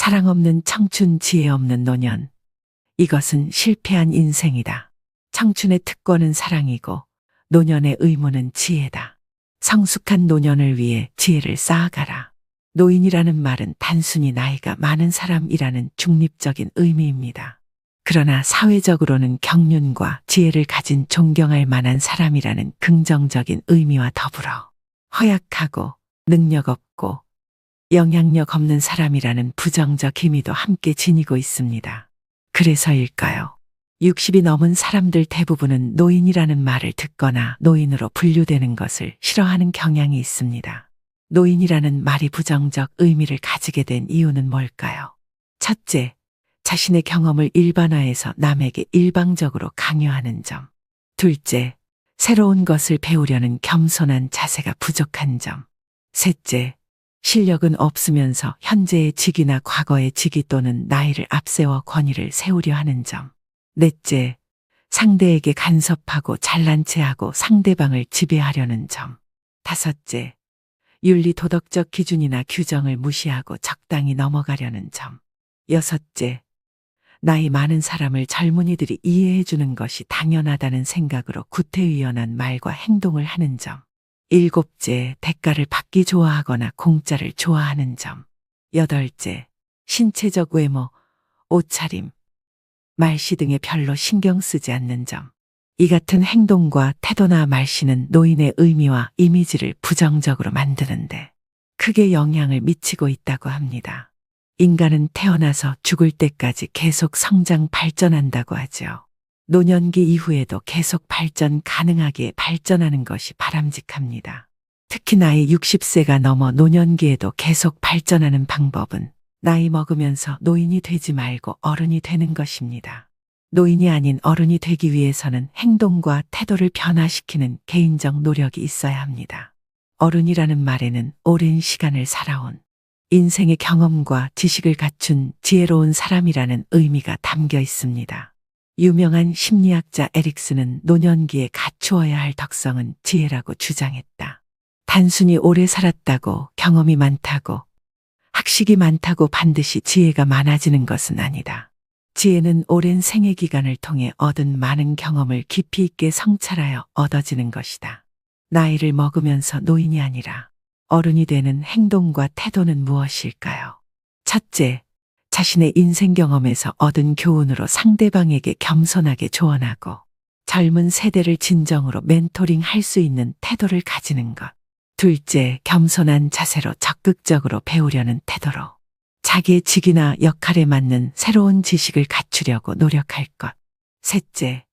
사랑 없는 청춘, 지혜 없는 노년. 이것은 실패한 인생이다. 청춘의 특권은 사랑이고 노년의 의무는 지혜다. 성숙한 노년을 위해 지혜를 쌓아가라. 노인이라는 말은 단순히 나이가 많은 사람이라는 중립적인 의미입니다. 그러나 사회적으로는 경륜과 지혜를 가진 존경할 만한 사람이라는 긍정적인 의미와 더불어 허약하고 능력 없고 영향력 없는 사람이라는 부정적 의미도 함께 지니고 있습니다. 그래서일까요? 60이 넘은 사람들 대부분은 노인이라는 말을 듣거나 노인으로 분류되는 것을 싫어하는 경향이 있습니다. 노인이라는 말이 부정적 의미를 가지게 된 이유는 뭘까요? 첫째, 자신의 경험을 일반화해서 남에게 일방적으로 강요하는 점. 둘째, 새로운 것을 배우려는 겸손한 자세가 부족한 점. 셋째, 실력은 없으면서 현재의 직위나 과거의 직위 또는 나이를 앞세워 권위를 세우려 하는 점. 넷째, 상대에게 간섭하고 잘난 체하고 상대방을 지배하려는 점. 다섯째, 윤리 도덕적 기준이나 규정을 무시하고 적당히 넘어가려는 점. 여섯째, 나이 많은 사람을 젊은이들이 이해해 주는 것이 당연하다는 생각으로 구태의연한 말과 행동을 하는 점. 일곱째, 대가를 받기 좋아하거나 공짜를 좋아하는 점. 여덟째, 신체적 외모, 옷차림, 말씨 등에 별로 신경 쓰지 않는 점. 이 같은 행동과 태도나 말씨는 노인의 의미와 이미지를 부정적으로 만드는데 크게 영향을 미치고 있다고 합니다. 인간은 태어나서 죽을 때까지 계속 성장 발전한다고 하죠. 노년기 이후에도 계속 발전 가능하게 발전하는 것이 바람직합니다. 특히 나이 60세가 넘어 노년기에도 계속 발전하는 방법은 나이 먹으면서 노인이 되지 말고 어른이 되는 것입니다. 노인이 아닌 어른이 되기 위해서는 행동과 태도를 변화시키는 개인적 노력이 있어야 합니다. 어른이라는 말에는 오랜 시간을 살아온 인생의 경험과 지식을 갖춘 지혜로운 사람이라는 의미가 담겨 있습니다. 유명한 심리학자 에릭슨은 노년기에 갖추어야 할 덕성은 지혜라고 주장했다. 단순히 오래 살았다고 경험이 많다고 학식이 많다고 반드시 지혜가 많아지는 것은 아니다. 지혜는 오랜 생애 기간을 통해 얻은 많은 경험을 깊이 있게 성찰하여 얻어지는 것이다. 나이를 먹으면서 노인이 아니라 어른이 되는 행동과 태도는 무엇일까요? 첫째, 자신의 인생 경험에서 얻은 교훈으로 상대방에게 겸손하게 조언하고 젊은 세대를 진정으로 멘토링 할 수 있는 태도를 가지는 것. 둘째, 겸손한 자세로 적극적으로 배우려는 태도로 자기의 직위나 역할에 맞는 새로운 지식을 갖추려고 노력할 것. 셋째,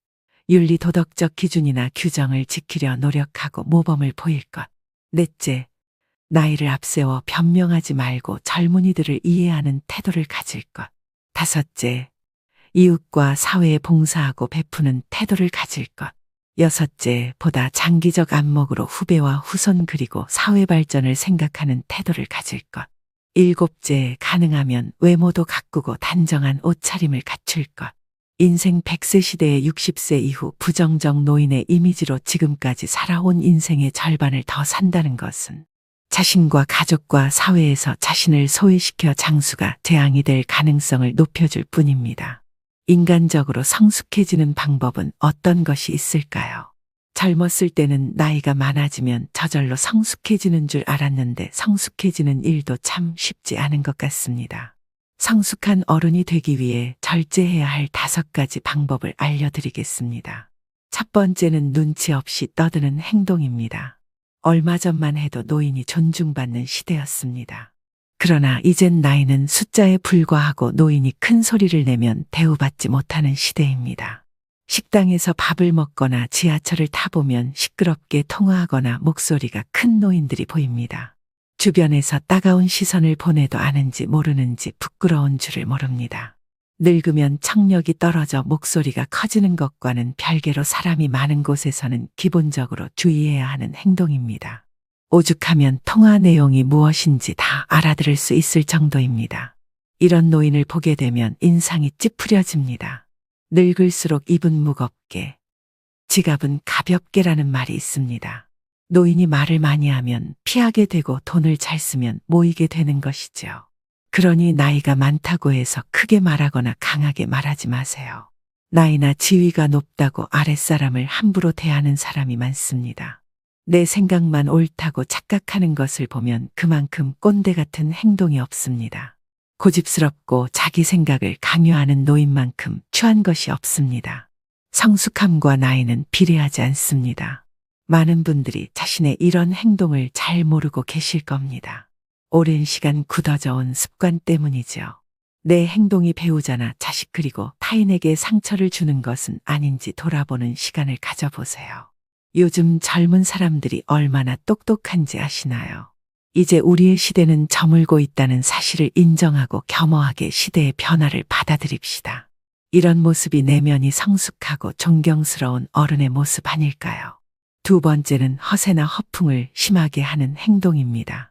윤리 도덕적 기준이나 규정을 지키려 노력하고 모범을 보일 것. 넷째, 나이를 앞세워 변명하지 말고 젊은이들을 이해하는 태도를 가질 것. 다섯째, 이웃과 사회에 봉사하고 베푸는 태도를 가질 것. 여섯째, 보다 장기적 안목으로 후배와 후손 그리고 사회 발전을 생각하는 태도를 가질 것. 일곱째, 가능하면 외모도 가꾸고 단정한 옷차림을 갖출 것. 인생 100세 시대의 60세 이후 부정적 노인의 이미지로 지금까지 살아온 인생의 절반을 더 산다는 것은 자신과 가족과 사회에서 자신을 소외시켜 장수가 재앙이 될 가능성을 높여줄 뿐입니다. 인간적으로 성숙해지는 방법은 어떤 것이 있을까요? 젊었을 때는 나이가 많아지면 저절로 성숙해지는 줄 알았는데 성숙해지는 일도 참 쉽지 않은 것 같습니다. 성숙한 어른이 되기 위해 절제해야 할 5가지 방법을 알려드리겠습니다. 첫 번째는 눈치 없이 떠드는 행동입니다. 얼마 전만 해도 노인이 존중받는 시대였습니다. 그러나 이젠 나이는 숫자에 불과하고 노인이 큰 소리를 내면 대우받지 못하는 시대입니다. 식당에서 밥을 먹거나 지하철을 타보면 시끄럽게 통화하거나 목소리가 큰 노인들이 보입니다. 주변에서 따가운 시선을 보내도 아는지 모르는지 부끄러운 줄을 모릅니다. 늙으면 청력이 떨어져 목소리가 커지는 것과는 별개로 사람이 많은 곳에서는 기본적으로 주의해야 하는 행동입니다. 오죽하면 통화 내용이 무엇인지 다 알아들을 수 있을 정도입니다. 이런 노인을 보게 되면 인상이 찌푸려집니다. 늙을수록 입은 무겁게, 지갑은 가볍게라는 말이 있습니다. 노인이 말을 많이 하면 피하게 되고 돈을 잘 쓰면 모이게 되는 것이죠. 그러니 나이가 많다고 해서 크게 말하거나 강하게 말하지 마세요. 나이나 지위가 높다고 아랫사람을 함부로 대하는 사람이 많습니다. 내 생각만 옳다고 착각하는 것을 보면 그만큼 꼰대 같은 행동이 없습니다. 고집스럽고 자기 생각을 강요하는 노인만큼 추한 것이 없습니다. 성숙함과 나이는 비례하지 않습니다. 많은 분들이 자신의 이런 행동을 잘 모르고 계실 겁니다. 오랜 시간 굳어져 온 습관 때문이죠. 내 행동이 배우자나 자식 그리고 타인에게 상처를 주는 것은 아닌지 돌아보는 시간을 가져보세요. 요즘 젊은 사람들이 얼마나 똑똑한지 아시나요? 이제 우리의 시대는 저물고 있다는 사실을 인정하고 겸허하게 시대의 변화를 받아들입시다. 이런 모습이 내면이 성숙하고 존경스러운 어른의 모습 아닐까요? 두 번째는 허세나 허풍을 심하게 하는 행동입니다.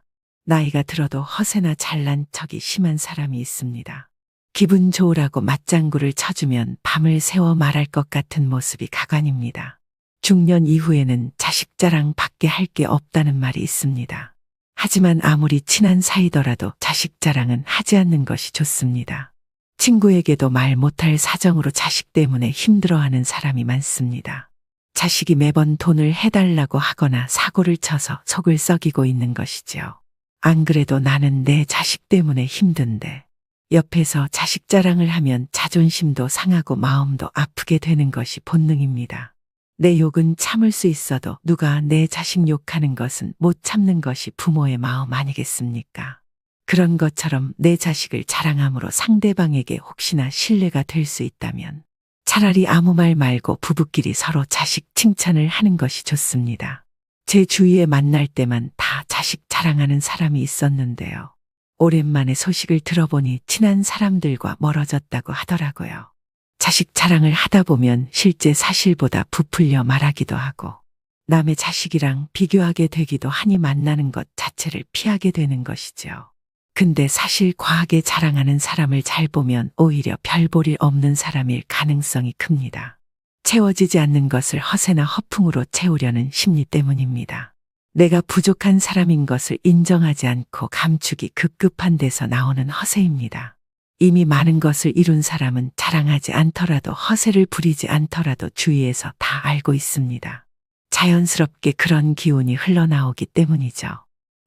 나이가 들어도 허세나 잘난 척이 심한 사람이 있습니다. 기분 좋으라고 맞장구를 쳐주면 밤을 새워 말할 것 같은 모습이 가관입니다. 중년 이후에는 자식 자랑 밖에 할 게 없다는 말이 있습니다. 하지만 아무리 친한 사이더라도 자식 자랑은 하지 않는 것이 좋습니다. 친구에게도 말 못할 사정으로 자식 때문에 힘들어하는 사람이 많습니다. 자식이 매번 돈을 해달라고 하거나 사고를 쳐서 속을 썩이고 있는 것이지요. 안 그래도 나는 내 자식 때문에 힘든데 옆에서 자식 자랑을 하면 자존심도 상하고 마음도 아프게 되는 것이 본능입니다. 내 욕은 참을 수 있어도 누가 내 자식 욕하는 것은 못 참는 것이 부모의 마음 아니겠습니까? 그런 것처럼 내 자식을 자랑함으로 상대방에게 혹시나 신뢰가 될 수 있다면 차라리 아무 말 말고 부부끼리 서로 자식 칭찬을 하는 것이 좋습니다. 제 주위에 만날 때만 다 자식 자랑하는 사람이 있었는데요. 오랜만에 소식을 들어보니 친한 사람들과 멀어졌다고 하더라고요. 자식 자랑을 하다 보면 실제 사실보다 부풀려 말하기도 하고 남의 자식이랑 비교하게 되기도 하니 만나는 것 자체를 피하게 되는 것이죠. 근데 사실 과하게 자랑하는 사람을 잘 보면 오히려 별 볼 일 없는 사람일 가능성이 큽니다. 채워지지 않는 것을 허세나 허풍으로 채우려는 심리 때문입니다. 내가 부족한 사람인 것을 인정하지 않고 감추기 급급한 데서 나오는 허세입니다. 이미 많은 것을 이룬 사람은 자랑하지 않더라도 허세를 부리지 않더라도 주위에서 다 알고 있습니다. 자연스럽게 그런 기운이 흘러나오기 때문이죠.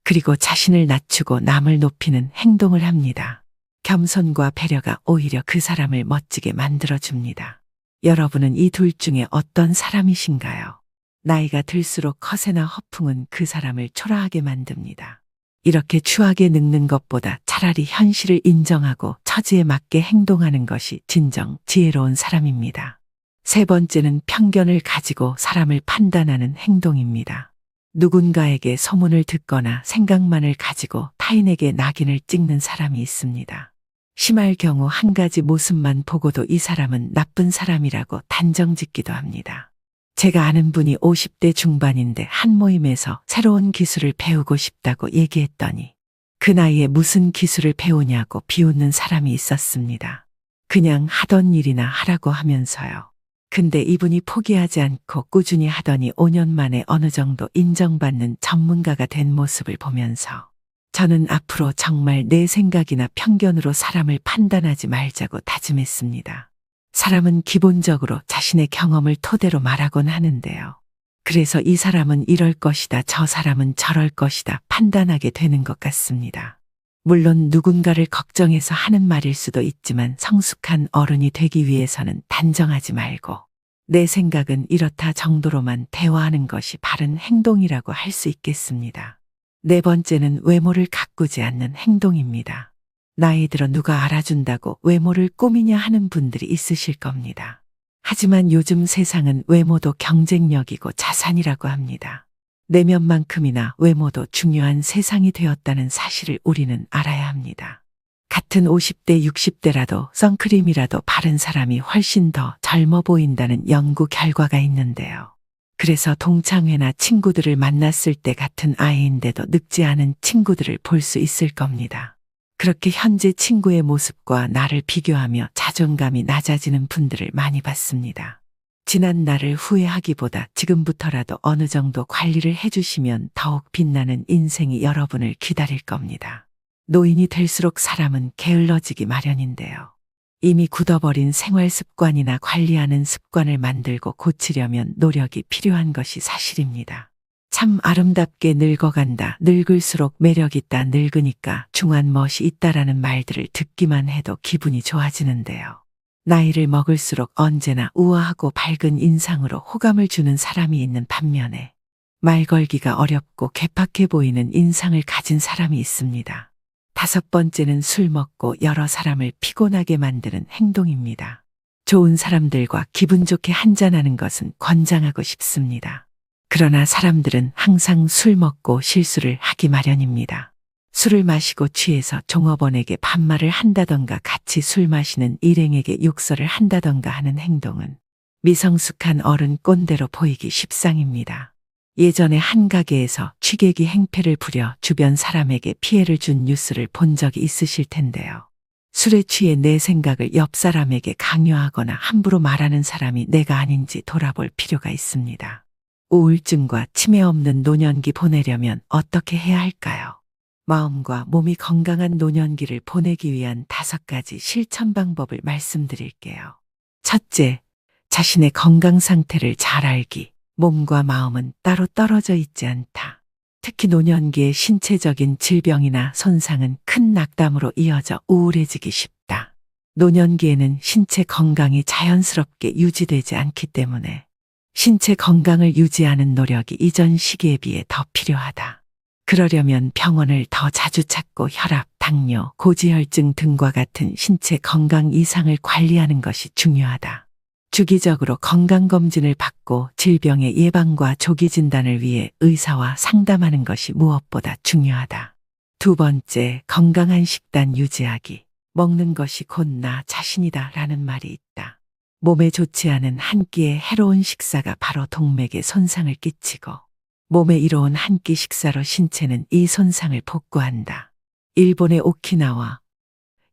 그리고 자신을 낮추고 남을 높이는 행동을 합니다. 겸손과 배려가 오히려 그 사람을 멋지게 만들어줍니다. 여러분은 이 둘 중에 어떤 사람이신가요? 나이가 들수록 허세나 허풍은 그 사람을 초라하게 만듭니다. 이렇게 추하게 늙는 것보다 차라리 현실을 인정하고 처지에 맞게 행동하는 것이 진정 지혜로운 사람입니다. 세 번째는 편견을 가지고 사람을 판단하는 행동입니다. 누군가에게 소문을 듣거나 생각만을 가지고 타인에게 낙인을 찍는 사람이 있습니다. 심할 경우 한 가지 모습만 보고도 이 사람은 나쁜 사람이라고 단정짓기도 합니다. 제가 아는 분이 50대 중반인데 한 모임에서 새로운 기술을 배우고 싶다고 얘기했더니 그 나이에 무슨 기술을 배우냐고 비웃는 사람이 있었습니다. 그냥 하던 일이나 하라고 하면서요. 근데 이분이 포기하지 않고 꾸준히 하더니 5년 만에 어느 정도 인정받는 전문가가 된 모습을 보면서 저는 앞으로 정말 내 생각이나 편견으로 사람을 판단하지 말자고 다짐했습니다. 사람은 기본적으로 자신의 경험을 토대로 말하곤 하는데요. 그래서 이 사람은 이럴 것이다, 저 사람은 저럴 것이다 판단하게 되는 것 같습니다. 물론 누군가를 걱정해서 하는 말일 수도 있지만 성숙한 어른이 되기 위해서는 단정하지 말고 내 생각은 이렇다 정도로만 대화하는 것이 바른 행동이라고 할 수 있겠습니다. 네 번째는 외모를 가꾸지 않는 행동입니다. 나이 들어 누가 알아준다고 외모를 꾸미냐 하는 분들이 있으실 겁니다. 하지만 요즘 세상은 외모도 경쟁력이고 자산이라고 합니다. 내면만큼이나 외모도 중요한 세상이 되었다는 사실을 우리는 알아야 합니다. 같은 50대, 60대라도 선크림이라도 바른 사람이 훨씬 더 젊어 보인다는 연구 결과가 있는데요. 그래서 동창회나 친구들을 만났을 때 같은 아이인데도 늙지 않은 친구들을 볼 수 있을 겁니다. 그렇게 현재 친구의 모습과 나를 비교하며 자존감이 낮아지는 분들을 많이 봤습니다. 지난 날을 후회하기보다 지금부터라도 어느 정도 관리를 해주시면 더욱 빛나는 인생이 여러분을 기다릴 겁니다. 노인이 될수록 사람은 게을러지기 마련인데요. 이미 굳어버린 생활 습관이나 관리하는 습관을 만들고 고치려면 노력이 필요한 것이 사실입니다. 참 아름답게 늙어간다, 늙을수록 매력있다, 늙으니까 중한 멋이 있다라는 말들을 듣기만 해도 기분이 좋아지는데요. 나이를 먹을수록 언제나 우아하고 밝은 인상으로 호감을 주는 사람이 있는 반면에 말 걸기가 어렵고 괴팍해 보이는 인상을 가진 사람이 있습니다. 5번째는 술 먹고 여러 사람을 피곤하게 만드는 행동입니다. 좋은 사람들과 기분 좋게 한잔하는 것은 권장하고 싶습니다. 그러나 사람들은 항상 술 먹고 실수를 하기 마련입니다. 술을 마시고 취해서 종업원에게 반말을 한다던가 같이 술 마시는 일행에게 욕설을 한다던가 하는 행동은 미성숙한 어른 꼰대로 보이기 십상입니다. 예전에 한 가게에서 취객이 행패를 부려 주변 사람에게 피해를 준 뉴스를 본 적이 있으실 텐데요. 술에 취해 내 생각을 옆 사람에게 강요하거나 함부로 말하는 사람이 내가 아닌지 돌아볼 필요가 있습니다. 우울증과 치매 없는 노년기 보내려면 어떻게 해야 할까요? 마음과 몸이 건강한 노년기를 보내기 위한 5가지 실천 방법을 말씀드릴게요. 첫째, 자신의 건강 상태를 잘 알기. 몸과 마음은 따로 떨어져 있지 않다. 특히 노년기의 신체적인 질병이나 손상은 큰 낙담으로 이어져 우울해지기 쉽다. 노년기에는 신체 건강이 자연스럽게 유지되지 않기 때문에 신체 건강을 유지하는 노력이 이전 시기에 비해 더 필요하다. 그러려면 병원을 더 자주 찾고 혈압, 당뇨, 고지혈증 등과 같은 신체 건강 이상을 관리하는 것이 중요하다. 주기적으로 건강검진을 받고 질병의 예방과 조기 진단을 위해 의사와 상담하는 것이 무엇보다 중요하다. 2번째, 건강한 식단 유지하기. 먹는 것이 곧 나 자신이다 라는 말이 있다. 몸에 좋지 않은 한 끼의 해로운 식사가 바로 동맥에 손상을 끼치고 몸에 이로운 한 끼 식사로 신체는 이 손상을 복구한다. 일본의 오키나와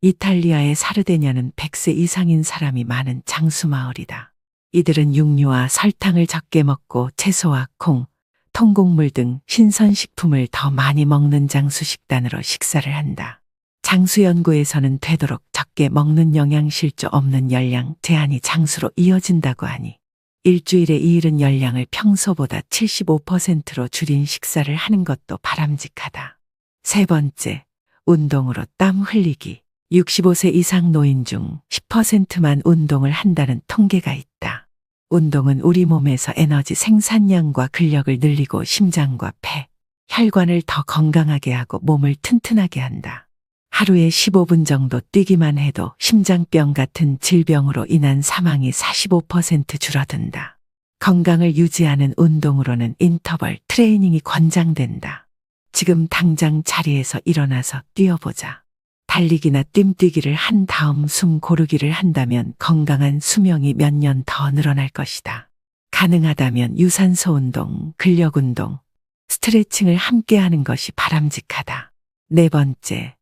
이탈리아의 사르데냐는 100세 이상인 사람이 많은 장수마을이다. 이들은 육류와 설탕을 적게 먹고 채소와 콩, 통곡물 등 신선식품을 더 많이 먹는 장수 식단으로 식사를 한다. 장수 연구에서는 되도록 적게 먹는 영양실조 없는 열량 제한이 장수로 이어진다고 하니 일주일에 이르는 열량을 평소보다 75%로 줄인 식사를 하는 것도 바람직하다. 3번째, 운동으로 땀 흘리기. 65세 이상 노인 중 10%만 운동을 한다는 통계가 있다. 운동은 우리 몸에서 에너지 생산량과 근력을 늘리고 심장과 폐, 혈관을 더 건강하게 하고 몸을 튼튼하게 한다. 하루에 15분 정도 뛰기만 해도 심장병 같은 질병으로 인한 사망이 45% 줄어든다. 건강을 유지하는 운동으로는 인터벌 트레이닝이 권장된다. 지금 당장 자리에서 일어나서 뛰어보자. 달리기나 뜀뛰기를 한 다음 숨 고르기를 한다면 건강한 수명이 몇 년 더 늘어날 것이다. 가능하다면 유산소 운동, 근력 운동, 스트레칭을 함께 하는 것이 바람직하다. 4번째,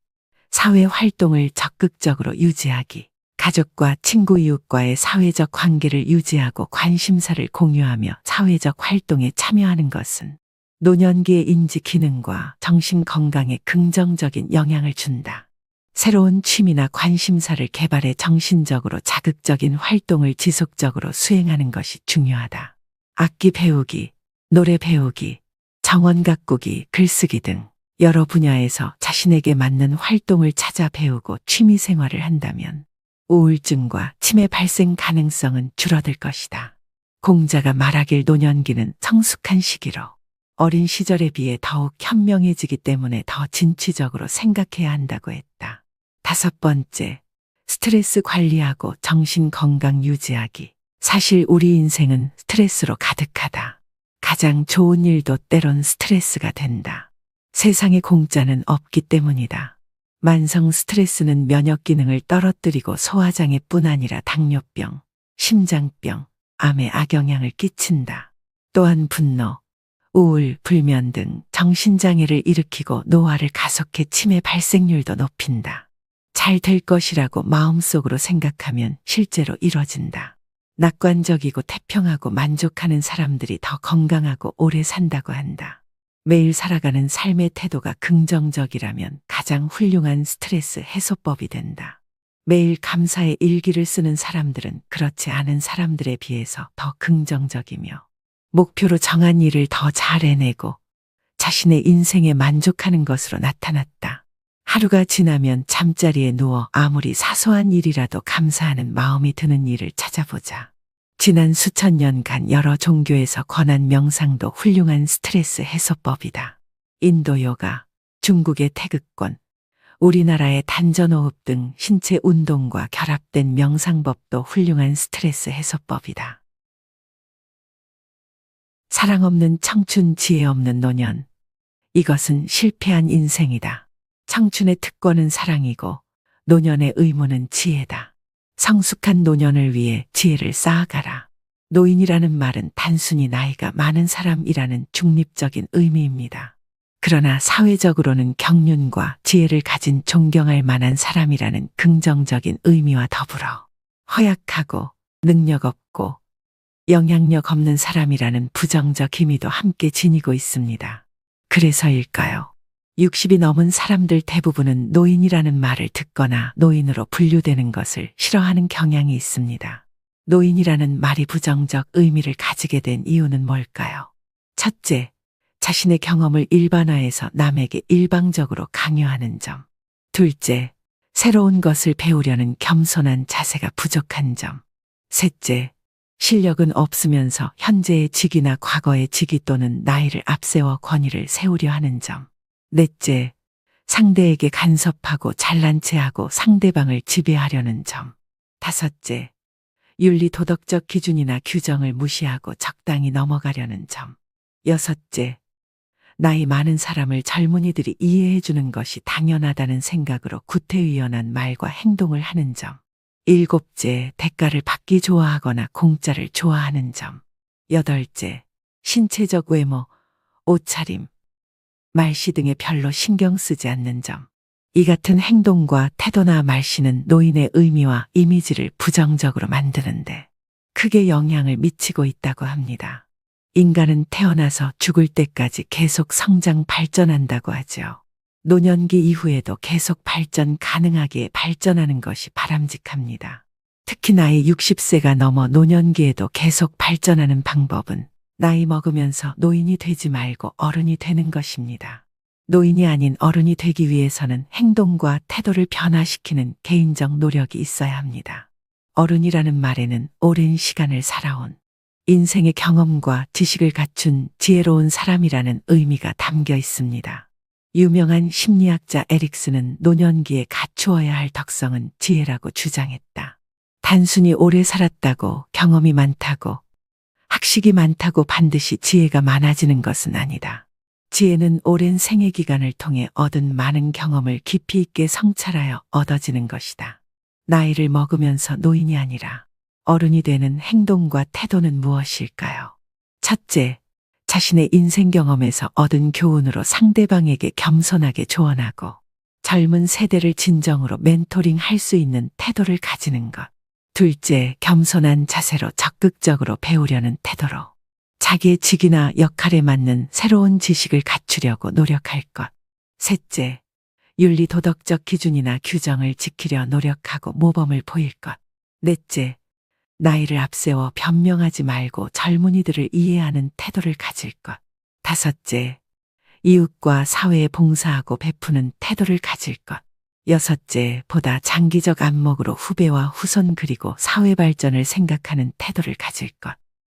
사회 활동을 적극적으로 유지하기. 가족과 친구 이웃과의 사회적 관계를 유지하고 관심사를 공유하며 사회적 활동에 참여하는 것은 노년기의 인지 기능과 정신 건강에 긍정적인 영향을 준다. 새로운 취미나 관심사를 개발해 정신적으로 자극적인 활동을 지속적으로 수행하는 것이 중요하다. 악기 배우기, 노래 배우기, 정원 가꾸기, 글쓰기 등 여러 분야에서 자신에게 맞는 활동을 찾아 배우고 취미 생활을 한다면 우울증과 치매 발생 가능성은 줄어들 것이다. 공자가 말하길 노년기는 성숙한 시기로 어린 시절에 비해 더욱 현명해지기 때문에 더 진취적으로 생각해야 한다고 했다. 5번째, 스트레스 관리하고 정신 건강 유지하기. 사실 우리 인생은 스트레스로 가득하다. 가장 좋은 일도 때론 스트레스가 된다. 세상에 공짜는 없기 때문이다. 만성 스트레스는 면역 기능을 떨어뜨리고 소화장애뿐 아니라 당뇨병, 심장병, 암에 악영향을 끼친다. 또한 분노, 우울, 불면 등 정신장애를 일으키고 노화를 가속해 치매 발생률도 높인다. 잘 될 것이라고 마음속으로 생각하면 실제로 이뤄진다. 낙관적이고 태평하고 만족하는 사람들이 더 건강하고 오래 산다고 한다. 매일 살아가는 삶의 태도가 긍정적이라면 가장 훌륭한 스트레스 해소법이 된다. 매일 감사의 일기를 쓰는 사람들은 그렇지 않은 사람들에 비해서 더 긍정적이며 목표로 정한 일을 더 잘 해내고 자신의 인생에 만족하는 것으로 나타났다. 하루가 지나면 잠자리에 누워 아무리 사소한 일이라도 감사하는 마음이 드는 일을 찾아보자. 지난 수천 년간 여러 종교에서 권한 명상도 훌륭한 스트레스 해소법이다. 인도 요가, 중국의 태극권, 우리나라의 단전호흡 등 신체 운동과 결합된 명상법도 훌륭한 스트레스 해소법이다. 사랑 없는 청춘, 지혜 없는 노년. 이것은 실패한 인생이다. 청춘의 특권은 사랑이고 노년의 의무는 지혜다. 성숙한 노년을 위해 지혜를 쌓아가라. 노인이라는 말은 단순히 나이가 많은 사람이라는 중립적인 의미입니다. 그러나 사회적으로는 경륜과 지혜를 가진 존경할 만한 사람이라는 긍정적인 의미와 더불어 허약하고 능력 없고 영향력 없는 사람이라는 부정적 의미도 함께 지니고 있습니다. 그래서일까요? 60이 넘은 사람들 대부분은 노인이라는 말을 듣거나 노인으로 분류되는 것을 싫어하는 경향이 있습니다. 노인이라는 말이 부정적 의미를 가지게 된 이유는 뭘까요? 첫째, 자신의 경험을 일반화해서 남에게 일방적으로 강요하는 점. 둘째, 새로운 것을 배우려는 겸손한 자세가 부족한 점. 셋째, 실력은 없으면서 현재의 직위나 과거의 직위 또는 나이를 앞세워 권위를 세우려 하는 점. 넷째, 상대에게 간섭하고 잘난 체하고 상대방을 지배하려는 점. 다섯째, 윤리 도덕적 기준이나 규정을 무시하고 적당히 넘어가려는 점. 여섯째, 나이 많은 사람을 젊은이들이 이해해 주는 것이 당연하다는 생각으로 구태의연한 말과 행동을 하는 점. 일곱째, 대가를 받기 좋아하거나 공짜를 좋아하는 점. 여덟째, 신체적 외모, 옷차림, 말씨 등에 별로 신경 쓰지 않는 점. 이 같은 행동과 태도나 말씨는 노인의 의미와 이미지를 부정적으로 만드는데 크게 영향을 미치고 있다고 합니다. 인간은 태어나서 죽을 때까지 계속 성장 발전한다고 하죠. 노년기 이후에도 계속 발전 가능하기에 발전하는 것이 바람직합니다. 특히 나이 60세가 넘어 노년기에도 계속 발전하는 방법은 나이 먹으면서 노인이 되지 말고 어른이 되는 것입니다. 노인이 아닌 어른이 되기 위해서는 행동과 태도를 변화시키는 개인적 노력이 있어야 합니다. 어른이라는 말에는 오랜 시간을 살아온 인생의 경험과 지식을 갖춘 지혜로운 사람이라는 의미가 담겨 있습니다. 유명한 심리학자 에릭스는 노년기에 갖추어야 할 덕성은 지혜라고 주장했다. 단순히 오래 살았다고 경험이 많다고 학식이 많다고 반드시 지혜가 많아지는 것은 아니다. 지혜는 오랜 생애 기간을 통해 얻은 많은 경험을 깊이 있게 성찰하여 얻어지는 것이다. 나이를 먹으면서 노인이 아니라 어른이 되는 행동과 태도는 무엇일까요? 첫째, 자신의 인생 경험에서 얻은 교훈으로 상대방에게 겸손하게 조언하고 젊은 세대를 진정으로 멘토링 할 수 있는 태도를 가지는 것. 둘째, 겸손한 자세로 적극적으로 배우려는 태도로 자기의 직위나 역할에 맞는 새로운 지식을 갖추려고 노력할 것. 셋째, 윤리 도덕적 기준이나 규정을 지키려 노력하고 모범을 보일 것. 넷째, 나이를 앞세워 변명하지 말고 젊은이들을 이해하는 태도를 가질 것. 다섯째, 이웃과 사회에 봉사하고 베푸는 태도를 가질 것. 여섯째, 보다 장기적 안목으로 후배와 후손 그리고 사회 발전을 생각하는 태도를 가질 것.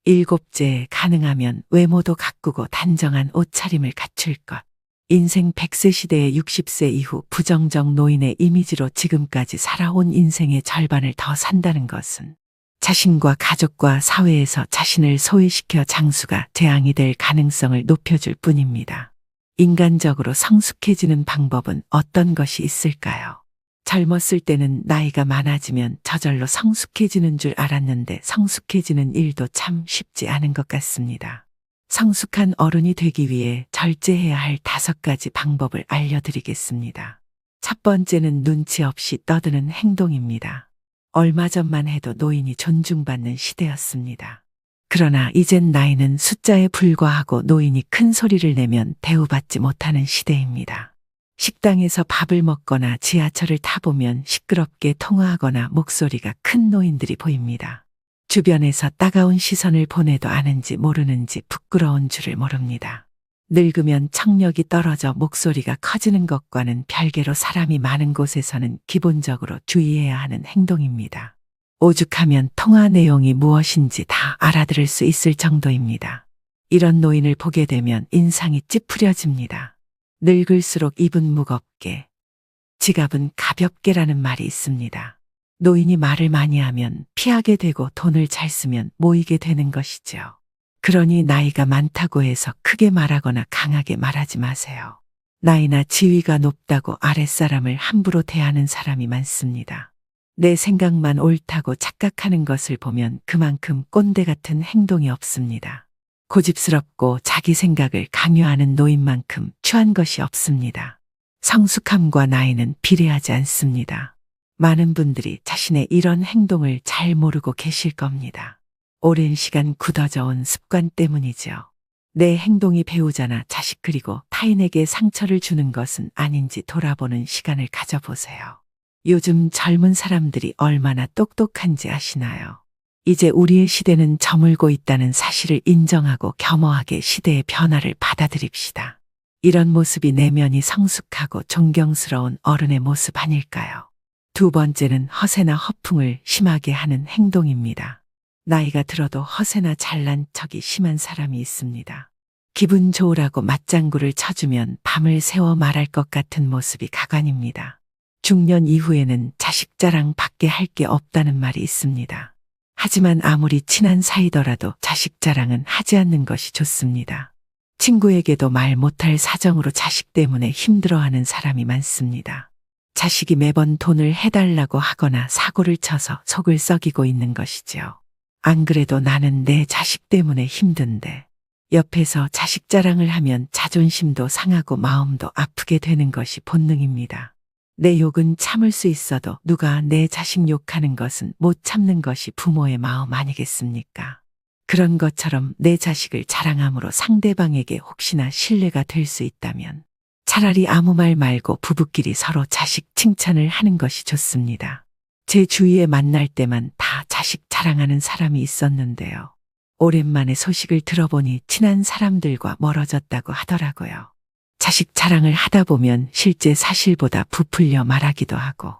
일곱째, 가능하면 외모도 가꾸고 단정한 옷차림을 갖출 것. 인생 100세 시대의 60세 이후 부정적 노인의 이미지로 지금까지 살아온 인생의 절반을 더 산다는 것은 자신과 가족과 사회에서 자신을 소외시켜 장수가 재앙이 될 가능성을 높여줄 뿐입니다. 인간적으로 성숙해지는 방법은 어떤 것이 있을까요? 젊었을 때는 나이가 많아지면 저절로 성숙해지는 줄 알았는데 성숙해지는 일도 참 쉽지 않은 것 같습니다. 성숙한 어른이 되기 위해 절제해야 할 5가지 방법을 알려드리겠습니다. 첫 번째는 눈치 없이 떠드는 행동입니다. 얼마 전만 해도 노인이 존중받는 시대였습니다. 그러나 이젠 나이는 숫자에 불과하고 노인이 큰 소리를 내면 대우받지 못하는 시대입니다. 식당에서 밥을 먹거나 지하철을 타보면 시끄럽게 통화하거나 목소리가 큰 노인들이 보입니다. 주변에서 따가운 시선을 보내도 아는지 모르는지 부끄러운 줄을 모릅니다. 늙으면 청력이 떨어져 목소리가 커지는 것과는 별개로 사람이 많은 곳에서는 기본적으로 주의해야 하는 행동입니다. 오죽하면 통화 내용이 무엇인지 다 알아들을 수 있을 정도입니다. 이런 노인을 보게 되면 인상이 찌푸려집니다. 늙을수록 입은 무겁게, 지갑은 가볍게라는 말이 있습니다. 노인이 말을 많이 하면 피하게 되고 돈을 잘 쓰면 모이게 되는 것이죠. 그러니 나이가 많다고 해서 크게 말하거나 강하게 말하지 마세요. 나이나 지위가 높다고 아랫사람을 함부로 대하는 사람이 많습니다. 내 생각만 옳다고 착각하는 것을 보면 그만큼 꼰대 같은 행동이 없습니다. 고집스럽고 자기 생각을 강요하는 노인만큼 추한 것이 없습니다. 성숙함과 나이는 비례하지 않습니다. 많은 분들이 자신의 이런 행동을 잘 모르고 계실 겁니다. 오랜 시간 굳어져 온 습관 때문이죠. 내 행동이 배우자나 자식 그리고 타인에게 상처를 주는 것은 아닌지 돌아보는 시간을 가져보세요. 요즘 젊은 사람들이 얼마나 똑똑한지 아시나요? 이제 우리의 시대는 저물고 있다는 사실을 인정하고 겸허하게 시대의 변화를 받아들입시다. 이런 모습이 내면이 성숙하고 존경스러운 어른의 모습 아닐까요? 두 번째는 허세나 허풍을 심하게 하는 행동입니다. 나이가 들어도 허세나 잘난 척이 심한 사람이 있습니다. 기분 좋으라고 맞장구를 쳐주면 밤을 새워 말할 것 같은 모습이 가관입니다. 중년 이후에는 자식 자랑 밖에 할 게 없다는 말이 있습니다. 하지만 아무리 친한 사이더라도 자식 자랑은 하지 않는 것이 좋습니다. 친구에게도 말 못할 사정으로 자식 때문에 힘들어하는 사람이 많습니다. 자식이 매번 돈을 해달라고 하거나 사고를 쳐서 속을 썩이고 있는 것이죠. 안 그래도 나는 내 자식 때문에 힘든데 옆에서 자식 자랑을 하면 자존심도 상하고 마음도 아프게 되는 것이 본능입니다. 내 욕은 참을 수 있어도 누가 내 자식 욕하는 것은 못 참는 것이 부모의 마음 아니겠습니까? 그런 것처럼 내 자식을 자랑함으로 상대방에게 혹시나 신뢰가 될 수 있다면 차라리 아무 말 말고 부부끼리 서로 자식 칭찬을 하는 것이 좋습니다. 제 주위에 만날 때만 다 자식 자랑하는 사람이 있었는데요. 오랜만에 소식을 들어보니 친한 사람들과 멀어졌다고 하더라고요. 자식 자랑을 하다 보면 실제 사실보다 부풀려 말하기도 하고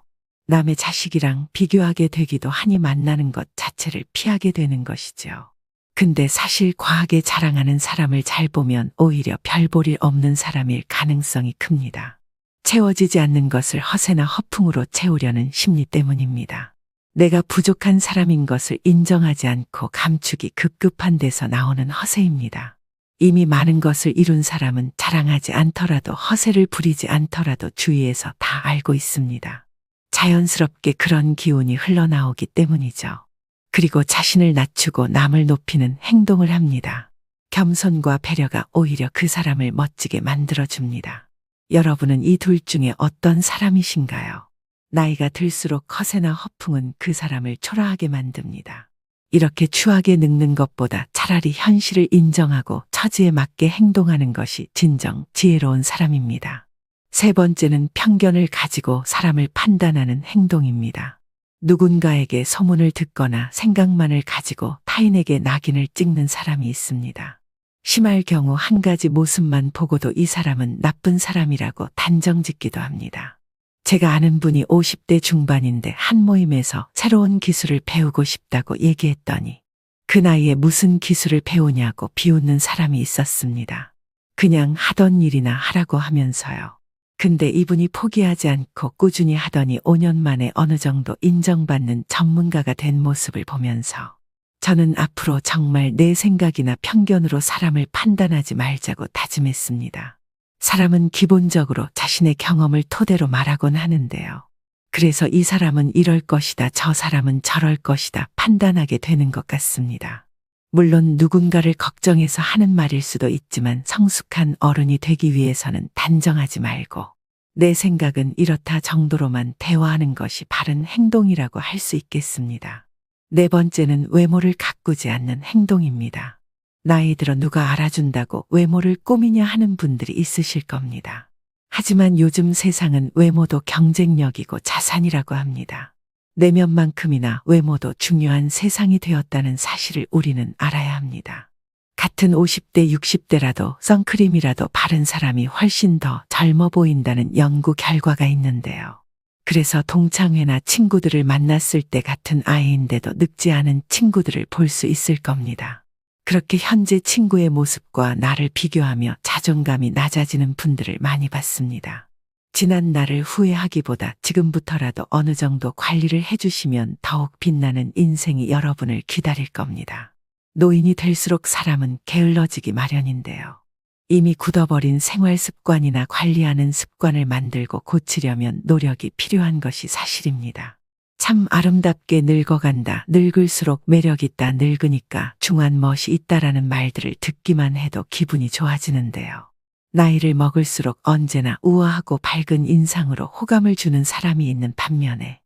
남의 자식이랑 비교하게 되기도 하니 만나는 것 자체를 피하게 되는 것이죠. 근데 사실 과하게 자랑하는 사람을 잘 보면 오히려 별 볼 일 없는 사람일 가능성이 큽니다. 채워지지 않는 것을 허세나 허풍으로 채우려는 심리 때문입니다. 내가 부족한 사람인 것을 인정하지 않고 감추기 급급한 데서 나오는 허세입니다. 이미 많은 것을 이룬 사람은 자랑하지 않더라도 허세를 부리지 않더라도 주위에서 다 알고 있습니다. 자연스럽게 그런 기운이 흘러나오기 때문이죠. 그리고 자신을 낮추고 남을 높이는 행동을 합니다. 겸손과 배려가 오히려 그 사람을 멋지게 만들어줍니다. 여러분은 이 둘 중에 어떤 사람이신가요? 나이가 들수록 허세나 허풍은 그 사람을 초라하게 만듭니다. 이렇게 추하게 늙는 것보다 차라리 현실을 인정하고 처지에 맞게 행동하는 것이 진정 지혜로운 사람입니다. 세 번째는 편견을 가지고 사람을 판단하는 행동입니다. 누군가에게 소문을 듣거나 생각만을 가지고 타인에게 낙인을 찍는 사람이 있습니다. 심할 경우 한 가지 모습만 보고도 이 사람은 나쁜 사람이라고 단정짓기도 합니다. 제가 아는 분이 50대 중반인데 한 모임에서 새로운 기술을 배우고 싶다고 얘기했더니 그 나이에 무슨 기술을 배우냐고 비웃는 사람이 있었습니다. 그냥 하던 일이나 하라고 하면서요. 근데 이분이 포기하지 않고 꾸준히 하더니 5년 만에 어느 정도 인정받는 전문가가 된 모습을 보면서 저는 앞으로 정말 내 생각이나 편견으로 사람을 판단하지 말자고 다짐했습니다. 사람은 기본적으로 자신의 경험을 토대로 말하곤 하는데요. 그래서 이 사람은 이럴 것이다, 저 사람은 저럴 것이다 판단하게 되는 것 같습니다. 물론 누군가를 걱정해서 하는 말일 수도 있지만 성숙한 어른이 되기 위해서는 단정하지 말고 내 생각은 이렇다 정도로만 대화하는 것이 바른 행동이라고 할 수 있겠습니다. 네 번째는 외모를 가꾸지 않는 행동입니다. 나이 들어 누가 알아준다고 외모를 꾸미냐 하는 분들이 있으실 겁니다. 하지만 요즘 세상은 외모도 경쟁력이고 자산이라고 합니다. 내면만큼이나 외모도 중요한 세상이 되었다는 사실을 우리는 알아야 합니다. 같은 50대, 60대라도 선크림이라도 바른 사람이 훨씬 더 젊어 보인다는 연구 결과가 있는데요. 그래서 동창회나 친구들을 만났을 때 같은 아이인데도 늙지 않은 친구들을 볼 수 있을 겁니다. 그렇게 현재 친구의 모습과 나를 비교하며 자존감이 낮아지는 분들을 많이 봤습니다. 지난 날을 후회하기보다 지금부터라도 어느 정도 관리를 해주시면 더욱 빛나는 인생이 여러분을 기다릴 겁니다. 노인이 될수록 사람은 게을러지기 마련인데요. 이미 굳어버린 생활 습관이나 관리하는 습관을 만들고 고치려면 노력이 필요한 것이 사실입니다. 참 아름답게 늙어간다, 늙을수록 매력있다, 늙으니까 중한 멋이 있다라는 말들을 듣기만 해도 기분이 좋아지는데요. 나이를 먹을수록 언제나 우아하고 밝은 인상으로 호감을 주는 사람이 있는 반면에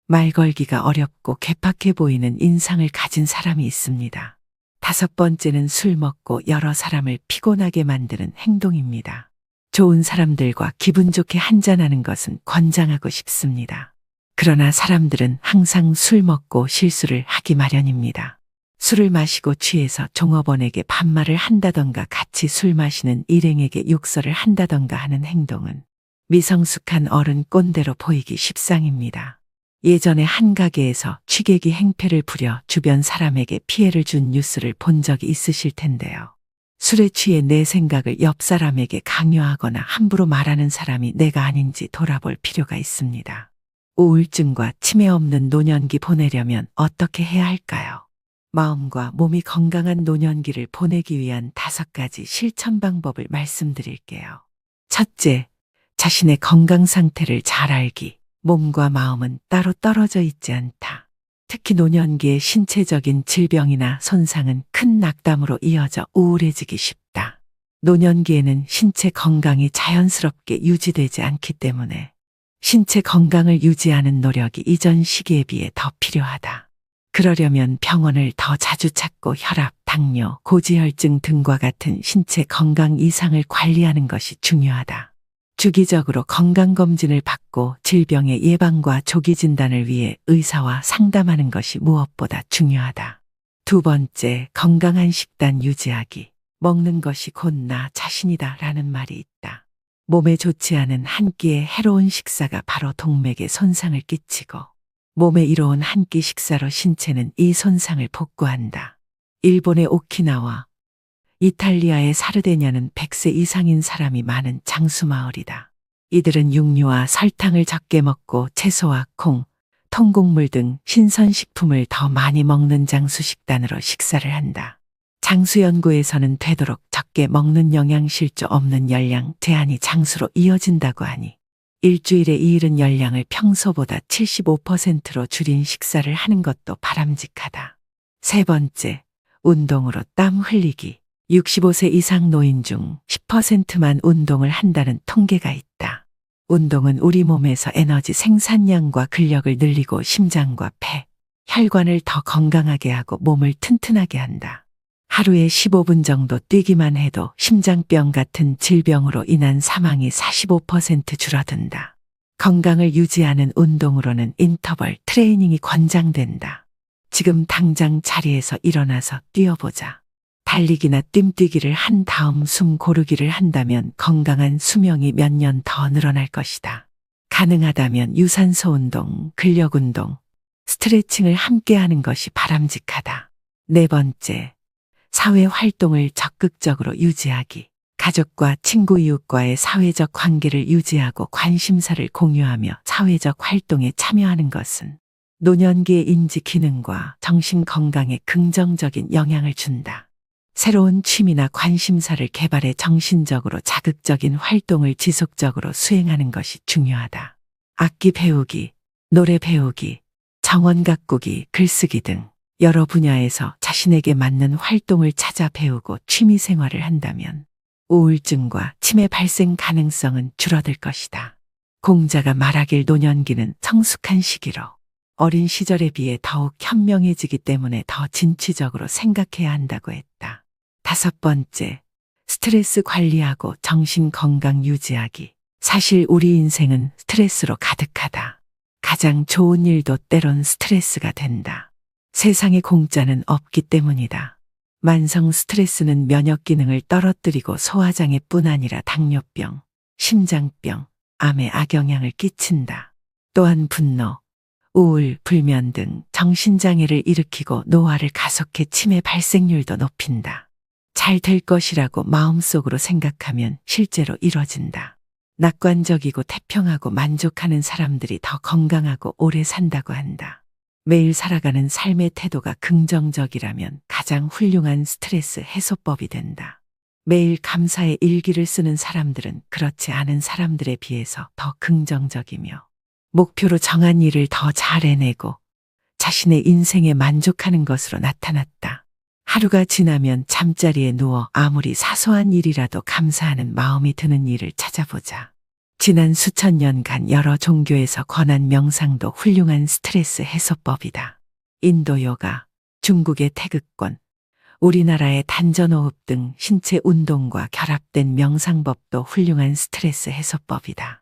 말 걸기가 어렵고 괴팍해 보이는 인상을 가진 사람이 있습니다. 다섯 번째는 술 먹고 여러 사람을 피곤하게 만드는 행동입니다. 좋은 사람들과 기분 좋게 한잔하는 것은 권장하고 싶습니다. 그러나 사람들은 항상 술 먹고 실수를 하기 마련입니다. 술을 마시고 취해서 종업원에게 반말을 한다던가 같이 술 마시는 일행에게 욕설을 한다던가 하는 행동은 미성숙한 어른 꼰대로 보이기 십상입니다. 예전에 한 가게에서 취객이 행패를 부려 주변 사람에게 피해를 준 뉴스를 본 적이 있으실 텐데요. 술에 취해 내 생각을 옆 사람에게 강요하거나 함부로 말하는 사람이 내가 아닌지 돌아볼 필요가 있습니다. 우울증과 치매 없는 노년기 보내려면 어떻게 해야 할까요? 마음과 몸이 건강한 노년기를 보내기 위한 5가지 실천 방법을 말씀드릴게요. 첫째, 자신의 건강 상태를 잘 알기. 몸과 마음은 따로 떨어져 있지 않다. 특히 노년기의 신체적인 질병이나 손상은 큰 낙담으로 이어져 우울해지기 쉽다. 노년기에는 신체 건강이 자연스럽게 유지되지 않기 때문에 신체 건강을 유지하는 노력이 이전 시기에 비해 더 필요하다. 그러려면 병원을 더 자주 찾고 혈압, 당뇨, 고지혈증 등과 같은 신체 건강 이상을 관리하는 것이 중요하다. 주기적으로 건강검진을 받고 질병의 예방과 조기 진단을 위해 의사와 상담하는 것이 무엇보다 중요하다. 두 번째, 건강한 식단 유지하기. 먹는 것이 곧 나 자신이다 라는 말이 있다. 몸에 좋지 않은 한 끼의 해로운 식사가 바로 동맥에 손상을 끼치고 몸에 이로운 한 끼 식사로 신체는 이 손상을 복구한다. 일본의 오키나와 이탈리아의 사르데냐는 100세 이상인 사람이 많은 장수마을이다. 이들은 육류와 설탕을 적게 먹고 채소와 콩, 통곡물 등 신선식품을 더 많이 먹는 장수 식단으로 식사를 한다. 장수 연구에서는 되도록 적게 먹는 영양실조 없는 열량 제한이 장수로 이어진다고 하니 일주일에 이르는 열량을 평소보다 75%로 줄인 식사를 하는 것도 바람직하다. 세 번째, 운동으로 땀 흘리기. 65세 이상 노인 중 10%만 운동을 한다는 통계가 있다. 운동은 우리 몸에서 에너지 생산량과 근력을 늘리고 심장과 폐, 혈관을 더 건강하게 하고 몸을 튼튼하게 한다. 하루에 15분 정도 뛰기만 해도 심장병 같은 질병으로 인한 사망이 45% 줄어든다. 건강을 유지하는 운동으로는 인터벌 트레이닝이 권장된다. 지금 당장 자리에서 일어나서 뛰어보자. 달리기나 뜀뛰기를 한 다음 숨 고르기를 한다면 건강한 수명이 몇 년 더 늘어날 것이다. 가능하다면 유산소 운동, 근력 운동, 스트레칭을 함께 하는 것이 바람직하다. 네 번째, 사회 활동을 적극적으로 유지하기. 가족과 친구 이웃과의 사회적 관계를 유지하고 관심사를 공유하며 사회적 활동에 참여하는 것은 노년기의 인지 기능과 정신 건강에 긍정적인 영향을 준다. 새로운 취미나 관심사를 개발해 정신적으로 자극적인 활동을 지속적으로 수행하는 것이 중요하다. 악기 배우기, 노래 배우기, 정원 가꾸기, 글쓰기 등 여러 분야에서 자신에게 맞는 활동을 찾아 배우고 취미 생활을 한다면 우울증과 치매 발생 가능성은 줄어들 것이다. 공자가 말하길 노년기는 성숙한 시기로 어린 시절에 비해 더욱 현명해지기 때문에 더 진취적으로 생각해야 한다고 했다. 5번째, 스트레스 관리하고 정신 건강 유지하기. 사실 우리 인생은 스트레스로 가득하다. 가장 좋은 일도 때론 스트레스가 된다. 세상에 공짜는 없기 때문이다. 만성 스트레스는 면역 기능을 떨어뜨리고 소화장애뿐 아니라 당뇨병, 심장병, 암에 악영향을 끼친다. 또한 분노, 우울, 불면 등 정신장애를 일으키고 노화를 가속해 치매 발생률도 높인다. 잘 될 것이라고 마음속으로 생각하면 실제로 이뤄진다. 낙관적이고 태평하고 만족하는 사람들이 더 건강하고 오래 산다고 한다. 매일 살아가는 삶의 태도가 긍정적이라면 가장 훌륭한 스트레스 해소법이 된다. 매일 감사의 일기를 쓰는 사람들은 그렇지 않은 사람들에 비해서 더 긍정적이며 목표로 정한 일을 더 잘 해내고 자신의 인생에 만족하는 것으로 나타났다. 하루가 지나면 잠자리에 누워 아무리 사소한 일이라도 감사하는 마음이 드는 일을 찾아보자. 지난 수천 년간 여러 종교에서 권한 명상도 훌륭한 스트레스 해소법이다. 인도 요가, 중국의 태극권, 우리나라의 단전호흡 등 신체 운동과 결합된 명상법도 훌륭한 스트레스 해소법이다.